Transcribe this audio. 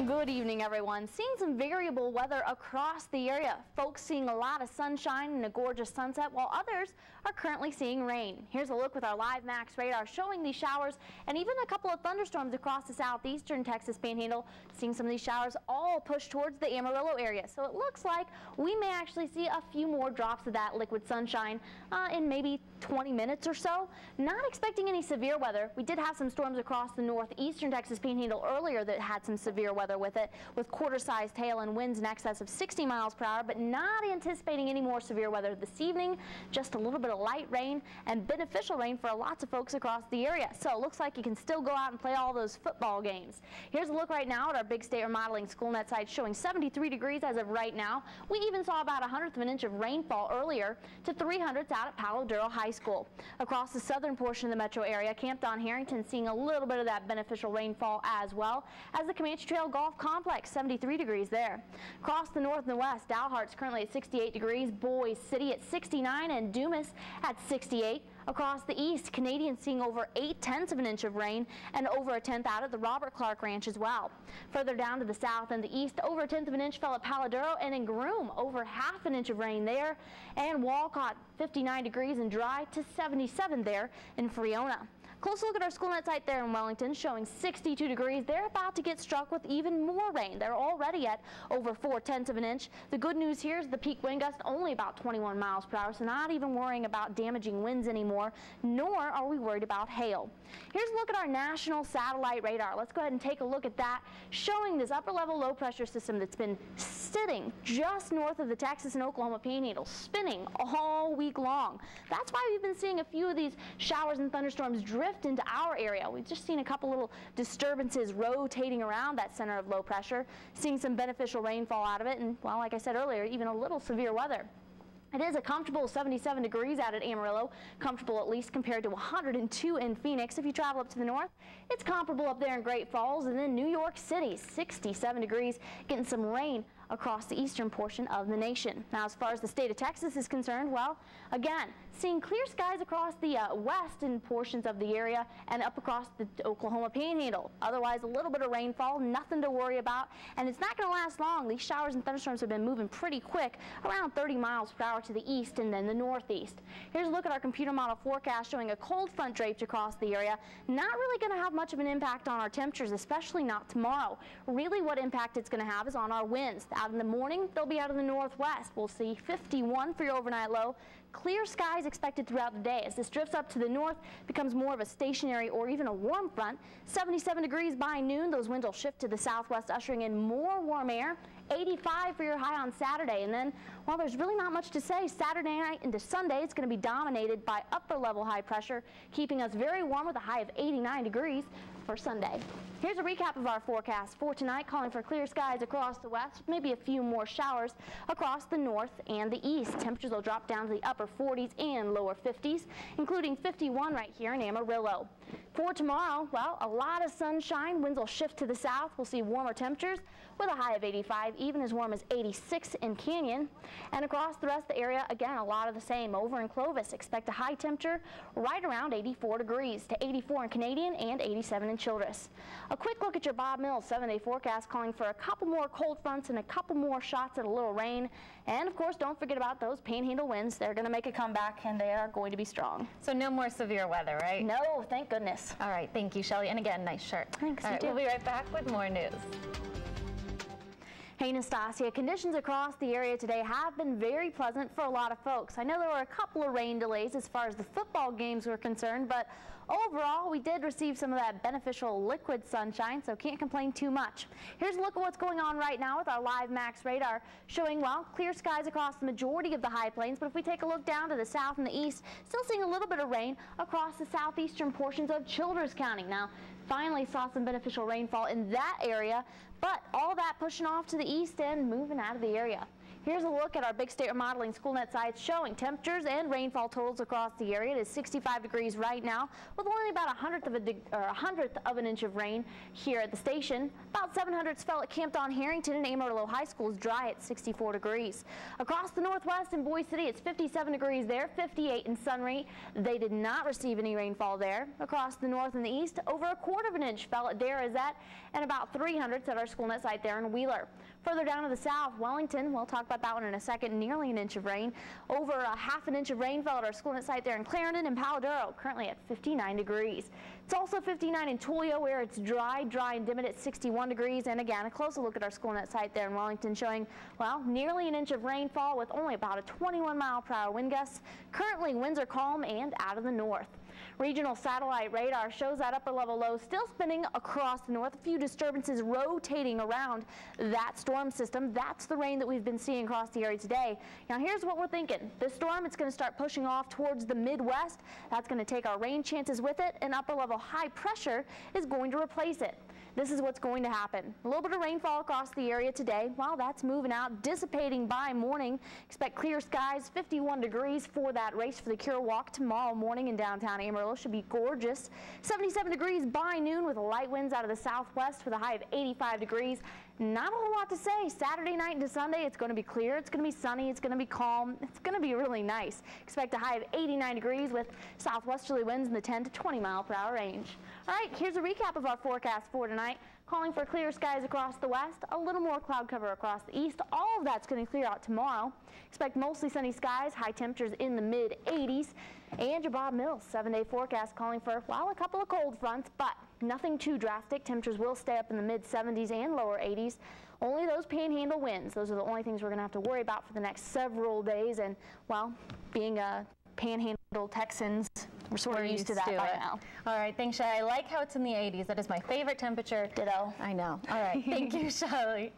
Good evening, everyone. Seeing some variable weather across the area. Folks seeing a lot of sunshine and a gorgeous sunset, while others are currently seeing rain. Here's a look with our live max radar showing these showers and even a couple of thunderstorms across the southeastern Texas Panhandle. Seeing some of these showers all push towards the Amarillo area. So it looks like we may actually see a few more drops of that liquid sunshine in maybe 20 minutes or so. Not expecting any severe weather. We did have some storms across the northeastern Texas Panhandle earlier that had some severe weather with it, with quarter-sized hail and winds in excess of 60 miles per hour, but not anticipating any more severe weather this evening. Just a little bit of light rain and beneficial rain for lots of folks across the area. So it looks like you can still go out and play all those football games. Here's a look right now at our Big State Remodeling School Net site showing 73 degrees as of right now. We even saw about 1/100 of an inch of rainfall earlier to 300s out at Palo Duro High School. Across the southern portion of the metro area, Camp Don Harrington seeing a little bit of that beneficial rainfall as well as the Comanche Trail Golf Complex, 73 degrees there. Across the north and the west, Dalhart's currently at 68 degrees, Boise City at 69, and Dumas at 68. Across the east, Canadians seeing over 0.8 of an inch of rain and over 1/10 out at the Robert Clark Ranch as well. Further down to the south and the east, over 1/10 of an inch fell at Palo Duro, and in Groom, over 1/2 an inch of rain there. And Walcott, 59 degrees and dry to 77 there in Friona. Close look at our school net site there in Wellington showing 62 degrees. They're about to get struck with even more rain. They're already at over 4/10 of an inch. The good news here is the peak wind gust only about 21 miles per hour, so not even worrying about damaging winds anymore, nor are we worried about hail. Here's a look at our national satellite radar. Let's go ahead and take a look at that, showing this upper level low pressure system that's been sitting just north of the Texas and Oklahoma Panhandle, spinning all week long. That's why we've been seeing a few of these showers and thunderstorms drift into our area. We've just seen a couple little disturbances rotating around that center of low pressure, seeing some beneficial rainfall out of it, and, well, like I said earlier, even a little severe weather. It is a comfortable 77 degrees out at Amarillo, comfortable at least compared to 102 in Phoenix. If you travel up to the north, it's comparable up there in Great Falls, and then New York City, 67 degrees, getting some rain across the eastern portion of the nation. Now, as far as the state of Texas is concerned, well, again, seeing clear skies across the western portions of the area and up across the Oklahoma Panhandle. Otherwise, a little bit of rainfall, nothing to worry about, and it's not going to last long. These showers and thunderstorms have been moving pretty quick, around 30 miles per hour to the east and then the northeast. Here's a look at our computer model forecast showing a cold front draped across the area. Not really going to have much of an impact on our temperatures, especially not tomorrow. Really what impact it's going to have is on our winds. Out in the morning, they'll be out of the northwest. We'll see 51 for your overnight low. Clear skies expected throughout the day. As this drifts up to the north, becomes more of a stationary or even a warm front. 77 degrees by noon. Those winds will shift to the southwest, ushering in more warm air. 85 for your high on Saturday. And then, well, there's really not much to say. Saturday night into Sunday, it's going to be dominated by upper level high pressure, keeping us very warm with a high of 89 degrees for Sunday. Here's a recap of our forecast for tonight, calling for clear skies across the west, maybe a few more showers across the north and the east. Temperatures will drop down to the upper 40s and lower 50s, including 51 right here in Amarillo. For tomorrow, well, a lot of sunshine. Winds will shift to the south. We'll see warmer temperatures with a high of 85, even as warm as 86 in Canyon. And across the rest of the area, again, a lot of the same. Over in Clovis, expect a high temperature right around 84 degrees to 84 in Canadian and 87 in Childress. A quick look at your Bob Mills 7-day forecast calling for a couple more cold fronts and a couple more shots at a little rain. And of course, don't forget about those Panhandle winds. They're going to make a comeback, and they are going to be strong. So no more severe weather, right? No, thank goodness. All right, thank you, Shelley. And again, nice shirt. Thanks, All right, we'll be right back with more news. Hey, Nastasia, conditions across the area today have been very pleasant for a lot of folks. I know there were a couple of rain delays as far as the football games were concerned, but overall, we did receive some of that beneficial liquid sunshine, so can't complain too much. Here's a look at what's going on right now with our live max radar, showing, well, clear skies across the majority of the high plains, but if we take a look down to the south and the east, still seeing a little bit of rain across the southeastern portions of Childress County. Now, finally saw some beneficial rainfall in that area, but all that pushing off to the east and moving out of the area. Here's a look at our Big State Remodeling SchoolNet sites showing temperatures and rainfall totals across the area. It is 65 degrees right now with only about a hundredth of an inch of rain here at the station. About 700 fell at Camp Don Harrington, and Amarillo High School is dry at 64 degrees. Across the northwest in Boise City, it's 57 degrees there, 58 in Sunray. They did not receive any rainfall there. Across the north and the east, over a quarter of an inch fell at Derazette and about 300 at our SchoolNet site there in Wheeler. Further down to the south, Wellington, we'll talk about that one in a second, nearly an inch of rain. Over a half an inch of rain fell at our SchoolNet site there in Clarendon and Palo Duro, currently at 59 degrees. It's also 59 in Tullio, where it's dry and Dimmitt at 61 degrees. And again, a closer look at our SchoolNet site there in Wellington showing, well, nearly an inch of rainfall with only about a 21-mile-per-hour wind gust. Currently, winds are calm and out of the north. Regional satellite radar shows that upper level low still spinning across the north. A few disturbances rotating around that storm system. That's the rain that we've been seeing across the area today. Now here's what we're thinking. This storm, it's going to start pushing off towards the Midwest. That's going to take our rain chances with it, and upper level high pressure is going to replace it. This is what's going to happen. A little bit of rainfall across the area today. While that's moving out, dissipating by morning. Expect clear skies, 51 degrees for that Race for the Cure walk tomorrow morning in downtown Amarillo. Should be gorgeous. 77 degrees by noon with light winds out of the southwest with a high of 85 degrees. Not a whole lot to say. Saturday night into Sunday, it's going to be clear, it's going to be sunny, it's going to be calm, it's going to be really nice. Expect a high of 89 degrees with southwesterly winds in the 10 to 20 mile per hour range. All right, here's a recap of our forecast for tonight. Calling for clear skies across the west, a little more cloud cover across the east. All of that's going to clear out tomorrow. Expect mostly sunny skies, high temperatures in the mid-80s. And your Bob Mills 7-day forecast calling for, well, a couple of cold fronts, but nothing too drastic. Temperatures will stay up in the mid-70s and lower 80s. Only those panhandle winds. Those are the only things we're going to have to worry about for the next several days. And, well, being a panhandle Texans, we're sort of used to that by now. All right, thanks, Shelly. I like how it's in the 80s. That is my favorite temperature. Ditto. I know. All right, thank you, Shelly.